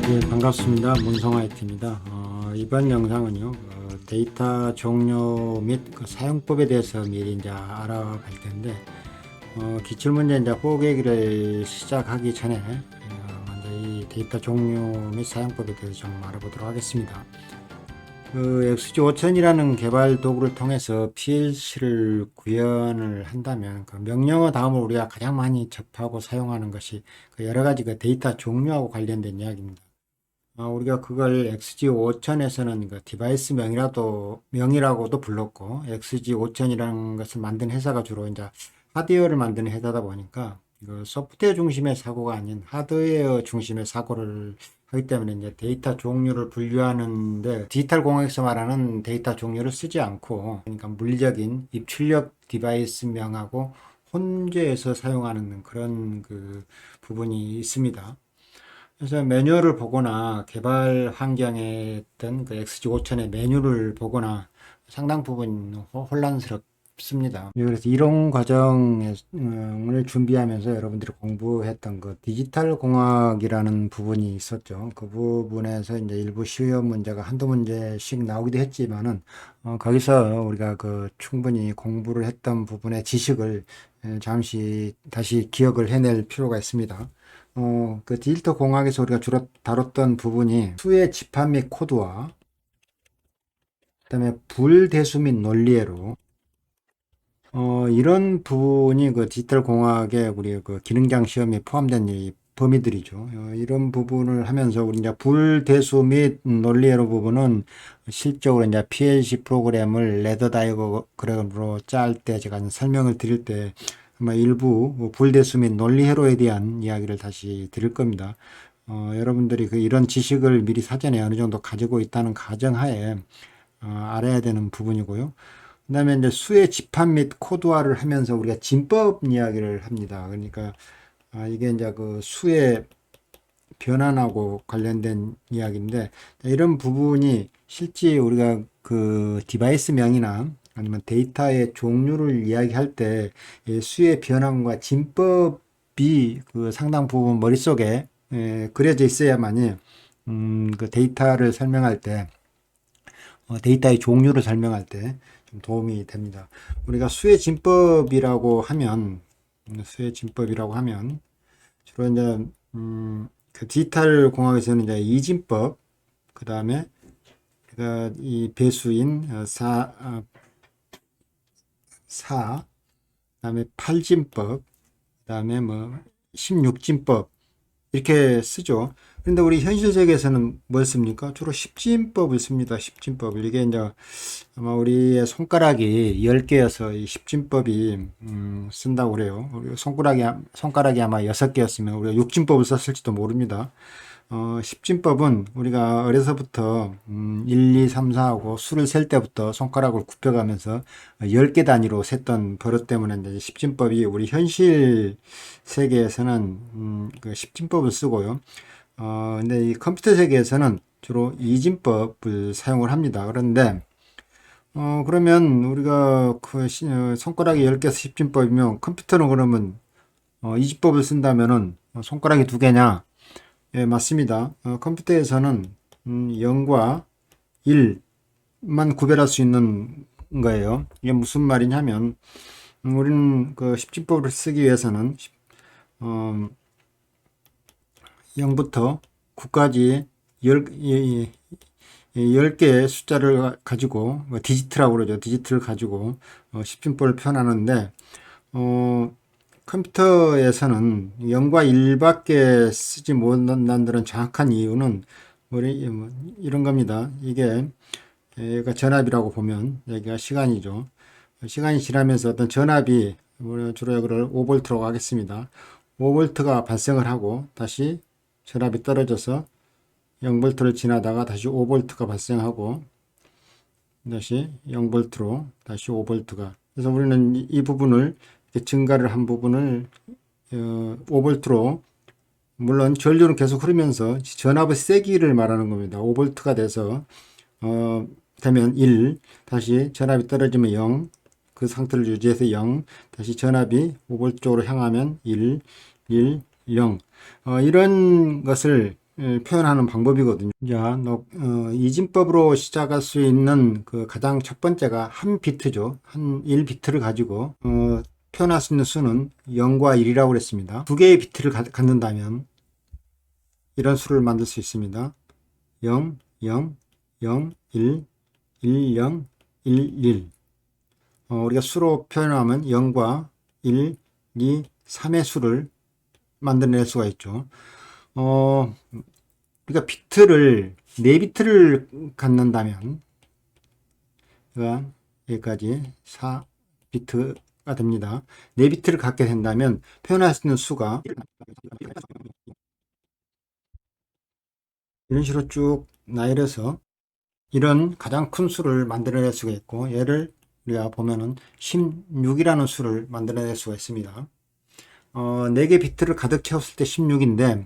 네, 반갑습니다. 문성화 IT입니다. 이번 영상은요, 데이터 종료 및 그 사용법에 대해서 미리 이제 알아볼 텐데, 기출문제 이제 보기를 시작하기 전에, 먼저 이 데이터 종료 및 사용법에 대해서 좀 알아보도록 하겠습니다. 그 XG5000이라는 개발 도구를 통해서 PLC를 구현을 한다면 그 명령어 다음으로 우리가 가장 많이 접하고 사용하는 것이 그 여러 가지 그 데이터 종류하고 관련된 이야기입니다. 우리가 그걸 XG5000에서는 그 디바이스 명이라고도 불렀고, XG5000이라는 것을 만든 회사가 주로 이제 하드웨어를 만드는 회사다 보니까, 그 소프트웨어 중심의 사고가 아닌 하드웨어 중심의 사고를 하기 때문에 이제 데이터 종류를 분류하는데 디지털 공학에서 말하는 데이터 종류를 쓰지 않고, 그러니까 물리적인 입출력 디바이스 명하고 혼재해서 사용하는 그런 그 부분이 있습니다. 그래서 매뉴얼을 보거나 개발 환경에 있던 그 XG5000의 매뉴얼을 보거나 상당 부분 혼란스럽습니다. 그래서 이론 과정을 준비하면서 여러분들이 공부했던 그 디지털 공학이라는 부분이 있었죠. 그 부분에서 이제 일부 시험 문제가 한두 문제씩 나오기도 했지만은, 거기서 우리가 그 충분히 공부를 했던 부분의 지식을 잠시 다시 기억을 해낼 필요가 있습니다. 그 디지털 공학에서 우리가 주로 다뤘던 부분이 수의 집합 및 코드와 그다음에 불대수 및 논리회로 이런 부분이 그 디지털 공학의 우리 그 기능장 시험에 포함된 이 범위들이죠. 이런 부분을 하면서 우리 이제 불대수 및 논리회로 부분은 실적으로 이제 PLC 프로그램을 레더 다이어그램으로 짤 때 제가 설명을 드릴 때 아마 일부 불대수 및 논리회로에 대한 이야기를 다시 드릴 겁니다. 여러분들이 그 이런 지식을 미리 사전에 어느 정도 가지고 있다는 가정하에 알아야 되는 부분이고요. 그 다음에 이제 수의 집합 및 코드화를 하면서 우리가 진법 이야기를 합니다. 그러니까 이게 이제 그 수의 변환하고 관련된 이야기인데, 이런 부분이 실제 우리가 그 디바이스 명이나 아니면 데이터의 종류를 이야기할 때 수의 변환과 진법이 그 상당 부분 머릿속에 그려져 있어야만이 그 데이터를 설명할 때 데이터의 종류를 설명할 때 좀 도움이 됩니다. 우리가 수의 진법이라고 하면 주로 이제 그 디지털 공학에서는 이제 이진법, 그 다음에 이 배수인 사, 그다음에 8진법, 그다음에 뭐 16진법 이렇게 쓰죠. 그런데 우리 현실 세계에서는 뭘 씁니까? 주로 10진법을 씁니다. 10진법을. 이게 이제 아마 우리의 손가락이 10개여서 이 10진법이 쓴다고 그래요. 우리 손가락이 아마 6개였으면 우리가 6진법을 썼을지도 모릅니다. 10진법은 우리가 어려서부터 1, 2, 3, 4하고 수를 셀 때부터 손가락을 굽혀가면서 10개 단위로 셌던 버릇 때문에 이제 10진법이 우리 현실 세계에서는 그 10진법을 쓰고요. 근데 이 컴퓨터 세계에서는 주로 2진법을 사용을 합니다. 그런데 그러면 우리가 그 손가락이 10개에서 10진법이면 컴퓨터는 그러면 2진법을 쓴다면은 손가락이 2개냐? 예, 맞습니다. 컴퓨터에서는 0과 1만 구별할 수 있는 거예요. 이게 무슨 말이냐면 우리는 그 10진법을 쓰기 위해서는 0부터 9까지 10개의 숫자를 가지고 디지트라고 그러죠. 디지트를 가지고 10진법을 표현하는데 컴퓨터에서는 0과 1밖에 쓰지 못한다는 정확한 이유는 이런 겁니다. 이게 여기가 전압이라고 보면 여기가 시간이죠. 시간이 지나면서 어떤 전압이 주로 여기를 5V라고 하겠습니다. 5V가 발생을 하고 다시 전압이 떨어져서 0V를 지나다가 다시 5V가 발생하고 다시 0V로 다시 5V가, 그래서 우리는 이 부분을 증가를 한 부분을 5V로, 물론 전류는 계속 흐르면서 전압의 세기를 말하는 겁니다. 5V가 돼서 되면 1, 다시 전압이 떨어지면 0, 그 상태를 유지해서 0, 다시 전압이 5V 쪽으로 향하면 1, 1, 0. 이런 것을 표현하는 방법이거든요. 자, 이진법으로 시작할 수 있는 그 가장 첫 번째가 한 비트죠. 한 1비트를 가지고 표현할 수 있는 수는 0과 1이라고 그랬습니다. 두 개의 비트를 갖는다면 이런 수를 만들 수 있습니다. 0, 0, 0, 1, 1, 0, 1, 1. 우리가 수로 표현하면 0과 1, 2, 3의 수를 만들어낼 수가 있죠. 그러니까 비트를 4비트를 갖는다면 여기까지 4비트가 됩니다. 4비트를 갖게 된다면 표현할 수 있는 수가 이런 식으로 쭉 나열해서 이런 가장 큰 수를 만들어낼 수가 있고, 얘를 우리가 보면은 16이라는 수를 만들어낼 수가 있습니다. 4개 비트를 가득 채웠을 때 16인데,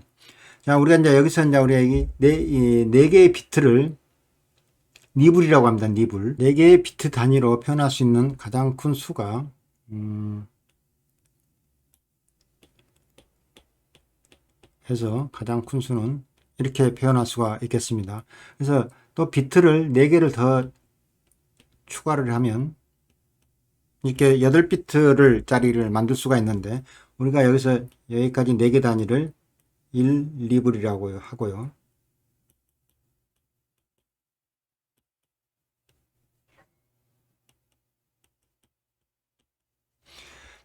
자, 우리가 이제 여기서 이제 우리가 이 4개의 비트를 니블이라고 합니다. 니블. 4개의 비트 단위로 표현할 수 있는 가장 큰 수가, 해서 가장 큰 수는 이렇게 표현할 수가 있겠습니다. 그래서 또 비트를 4개를 더 추가를 하면 이렇게 8비트를 짜리를 만들 수가 있는데, 우리가 여기서 여기까지 4개 단위를 1리블이라고 하고요.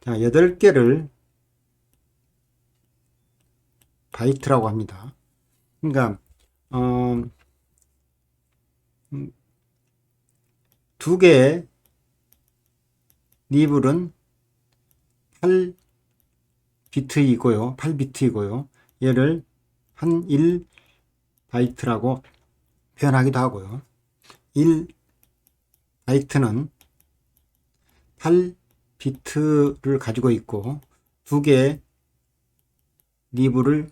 자, 8개를 바이트라고 합니다. 그러니까 2개의 니블은 8비트이고요. 얘를 한 1바이트라고 표현하기도 하고요. 1바이트는 8비트를 가지고 있고 2개의 니블을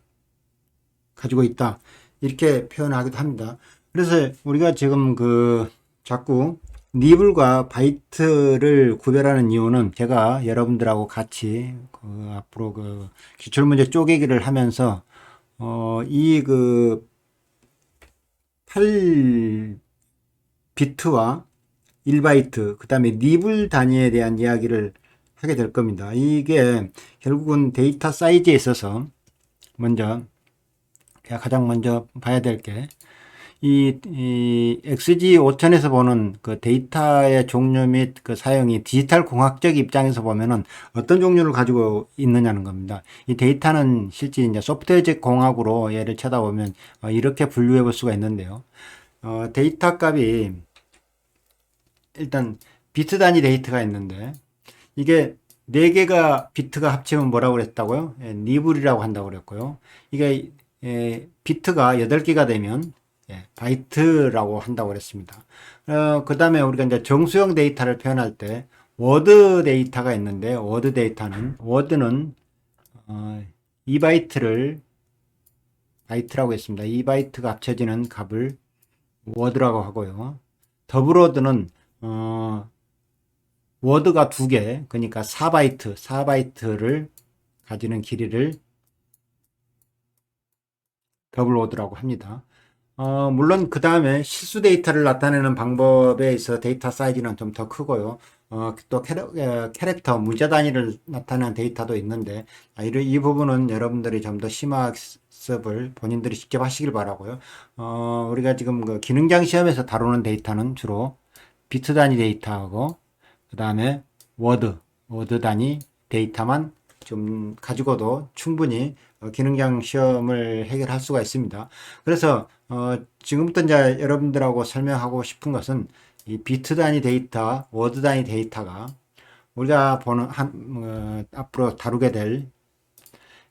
가지고 있다. 이렇게 표현하기도 합니다. 그래서 우리가 지금 자꾸 니블과 바이트를 구별하는 이유는 제가 여러분들하고 같이 앞으로 기출문제 쪼개기를 하면서 이 8비트와 1바이트 그 다음에 니블 단위에 대한 이야기를 하게 될 겁니다. 이게 결국은 데이터 사이즈에 있어서 가장 먼저 봐야 될 게 이 XG5000에서 보는 그 데이터의 종류 및 그 사용이 디지털 공학적 입장에서 보면은 어떤 종류를 가지고 있느냐는 겁니다. 이 데이터는 실제 이제 소프트웨어적 공학으로 얘를 쳐다보면 이렇게 분류해 볼 수가 있는데요. 데이터 값이 일단 비트 단위 데이터가 있는데 이게 4개가 비트가 합치면 뭐라고 그랬다고요? 니블이라고 한다고 그랬고요. 이게 비트가 8개가 되면 바이트라고 한다고 그랬습니다. 그 다음에 우리가 이제 정수형 데이터를 표현할 때 워드 데이터가 있는데 워드는 2바이트를 바이트라고 했습니다. 2바이트가 합쳐지는 값을 워드라고 하고요. 더블워드는 워드가 2개, 그러니까 4바이트를 가지는 길이를 더블워드라고 합니다. 물론 그 다음에 실수 데이터를 나타내는 방법에 있어 데이터 사이즈는 좀 더 크고요. 또 캐릭터, 문자 단위를 나타내는 데이터도 있는데, 이 부분은 여러분들이 좀 더 심화학습을 본인들이 직접 하시길 바라고요. 우리가 지금 기능장 시험에서 다루는 데이터는 주로 비트 단위 데이터하고, 그 다음에 워드 단위 데이터만 좀 가지고도 충분히 기능장 시험을 해결할 수가 있습니다. 그래서 지금부터 이제 여러분들하고 설명하고 싶은 것은 이 비트 단위 데이터, 워드 단위 데이터가 우리가 보는 앞으로 다루게 될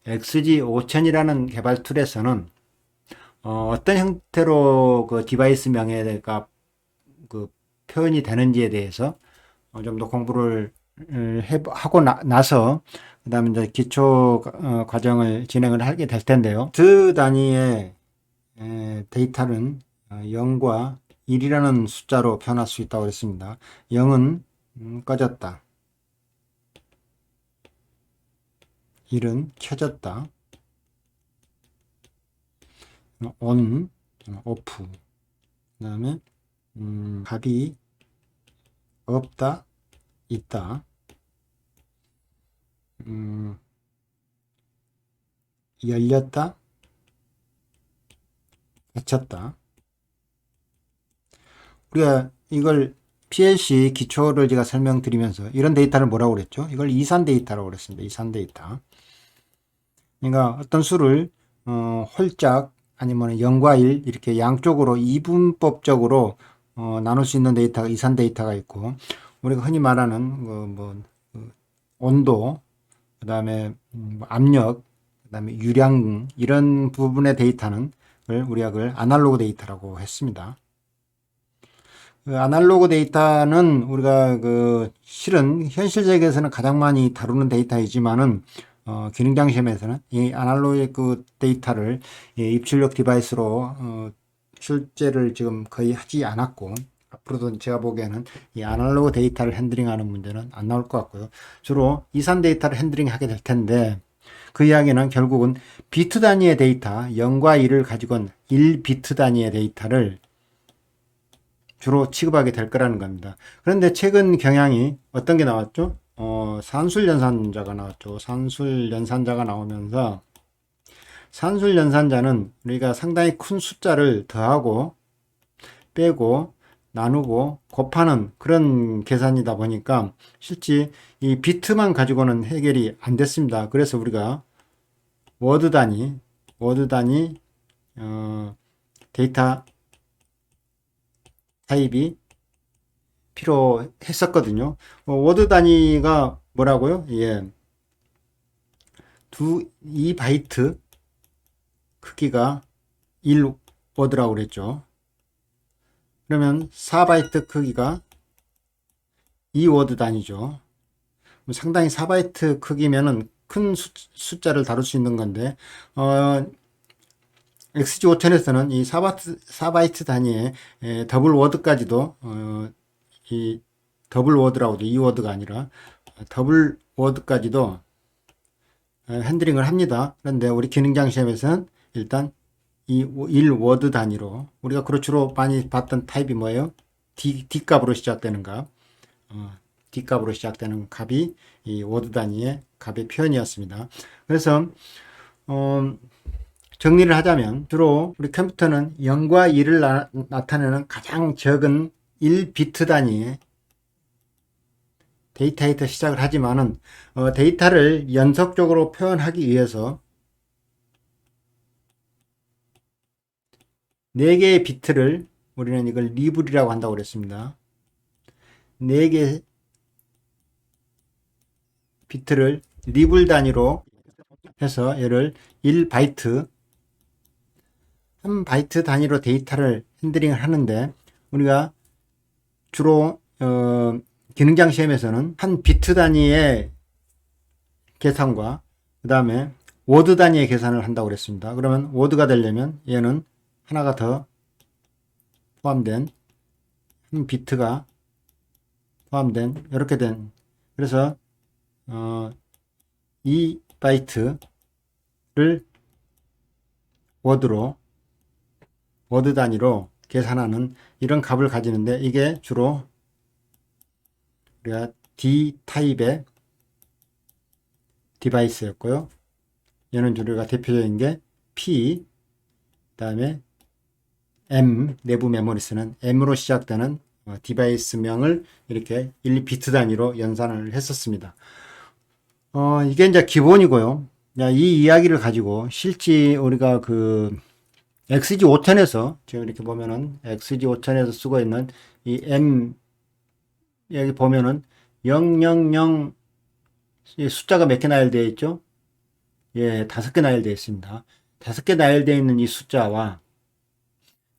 XG5000이라는 개발 툴에서는 어떤 형태로 디바이스 명예가 표현이 되는지에 대해서 좀 더 공부를 하고 나서 그 다음에 이제 기초 과정을 진행을 하게 될 텐데요. 비트 단위의 데이터는 0과 1이라는 숫자로 표현할 수 있다고 했습니다. 0은 꺼졌다. 1은 켜졌다. on, off. 그 다음에 값이 없다, 있다. 열렸다, 닫혔다. 우리가 이걸 PLC 기초를 제가 설명드리면서 이런 데이터를 뭐라고 그랬죠? 이걸 이산 데이터라고 그랬습니다. 이산 데이터. 그러니까 어떤 수를 홀짝 아니면 0과 1 이렇게 양쪽으로 이분법적으로 나눌 수 있는 데이터가 이산 데이터가 있고, 우리가 흔히 말하는 온도, 그 다음에 압력, 그 다음에 유량 이런 부분의 데이터는 우리가 그걸 아날로그 데이터라고 했습니다. 그 아날로그 데이터는 우리가 실은 현실 세계에서는 가장 많이 다루는 데이터이지만은 기능장 시험에서는 이 아날로그 데이터를 입출력 디바이스로 출제를 지금 거의 하지 않았고, 앞으로도 제가 보기에는 이 아날로그 데이터를 핸들링하는 문제는 안 나올 것 같고요. 주로 이산 데이터를 핸들링 하게 될 텐데, 그 이야기는 결국은 비트 단위의 데이터 0과 1을 가지고 온 1비트 단위의 데이터를 주로 취급하게 될 거라는 겁니다. 그런데 최근 경향이 어떤 게 나왔죠? 산술 연산자가 나왔죠. 산술 연산자가 나오면서, 산술 연산자는 우리가 상당히 큰 숫자를 더하고 빼고 나누고 곱하는 그런 계산이다 보니까 실제 이 비트만 가지고는 해결이 안 됐습니다. 그래서 우리가 워드 단위 데이터 타입이 필요했었거든요. 워드 단위가 뭐라고요? 예. 2바이트 크기가 1워드라고 그랬죠. 그러면 4바이트 크기가 2워드 단위죠. 상당히 4바이트 크기면은 큰 숫자를 다룰 수 있는 건데, XG5000에서는 이 4바이트 단위의 더블 워드까지도, 이 더블 워드라고 하죠. 2워드가 아니라 더블 워드까지도 핸들링을 합니다. 그런데 우리 기능장 시험에서는 일단 이 1워드 단위로, 우리가 주로 많이 봤던 타입이 뭐예요? D값으로 시작되는 값, D값으로 시작되는 값이 이 워드 단위의 값의 표현이었습니다. 그래서 정리를 하자면, 주로 우리 컴퓨터는 0과 1을 나타내는 가장 적은 1비트 단위의 데이터에서 시작을 하지만은 데이터를 연속적으로 표현하기 위해서 4개의 비트를, 우리는 이걸 리블이라고 한다고 그랬습니다. 4개 비트를 리블 단위로 해서 얘를 1바이트, 1바이트 단위로 데이터를 핸들링을 하는데, 우리가 주로 기능장 시험에서는 한 비트 단위의 계산과 그 다음에 워드 단위의 계산을 한다고 그랬습니다. 그러면 워드가 되려면 얘는 하나가 더 포함된, 한 비트가 포함된 이렇게 된, 그래서 2바이트를 워드 단위로 계산하는 이런 값을 가지는데, 이게 주로 우리가 D 타입의 디바이스였고요. 얘는 우리가 대표적인 게 P, 그 다음에 M, 내부 메모리 쓰는 M으로 시작되는 디바이스명을 이렇게 1비트 단위로 연산을 했었습니다. 이게 이제 기본이고요. 이 이야기를 가지고 실제 우리가 XG5000에서 지금 이렇게 보면은 XG5000에서 쓰고 있는 이 M, 여기 보면은 000 숫자가 몇 개 나열되어 있죠? 예, 5개 나열되어 있습니다. 5개 나열되어 있는 이 숫자와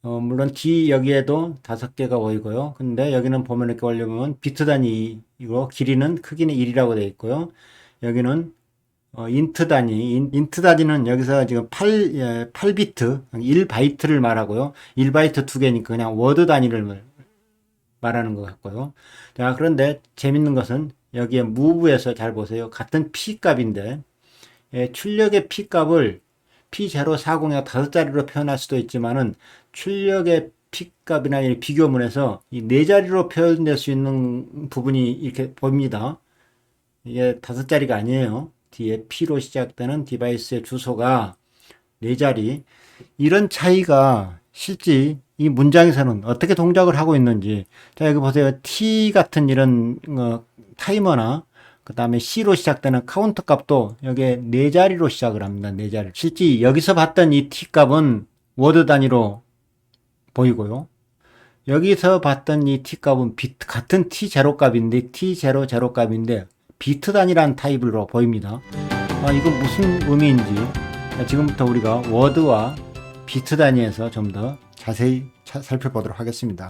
물론 D 여기에도 5개가 보이고요. 근데 여기는 보면 이렇게 보려면 비트 단위이고, 길이는 크기는 1이라고 되어 있고요. 여기는 인트 단위, 인트 단위는 여기서 지금 8비트, 1바이트를 말하고요. 1바이트 2개니까 그냥 워드 단위를 말하는 것 같고요. 자, 그런데 재밌는 것은 여기에 무브에서 잘 보세요. 같은 P 값인데 출력의 P값을 P040에 5자리로 표현할 수도 있지만은 출력의 P값이나 이 비교문에서 이 4자리로 표현될 수 있는 부분이 이렇게 보입니다. 이게 5자리가 아니에요. 뒤에 P로 시작되는 디바이스의 주소가 4자리. 이런 차이가 실제 이 문장에서는 어떻게 동작을 하고 있는지. 자, 여기 보세요. T 같은 이런 타이머나 그 다음에 C로 시작되는 카운터 값도 여기에 4자리로 시작을 합니다. 4자리. 실제 여기서 봤던 이 T 값은 워드 단위로 보이고요. 여기서 봤던 이 T 값은 비트, 같은 T0 값인데 T00 값인데 비트 단위라는 타입으로 보입니다. 이건 무슨 의미인지 지금부터 우리가 워드와 비트 단위에서 좀 더 자세히 살펴보도록 하겠습니다.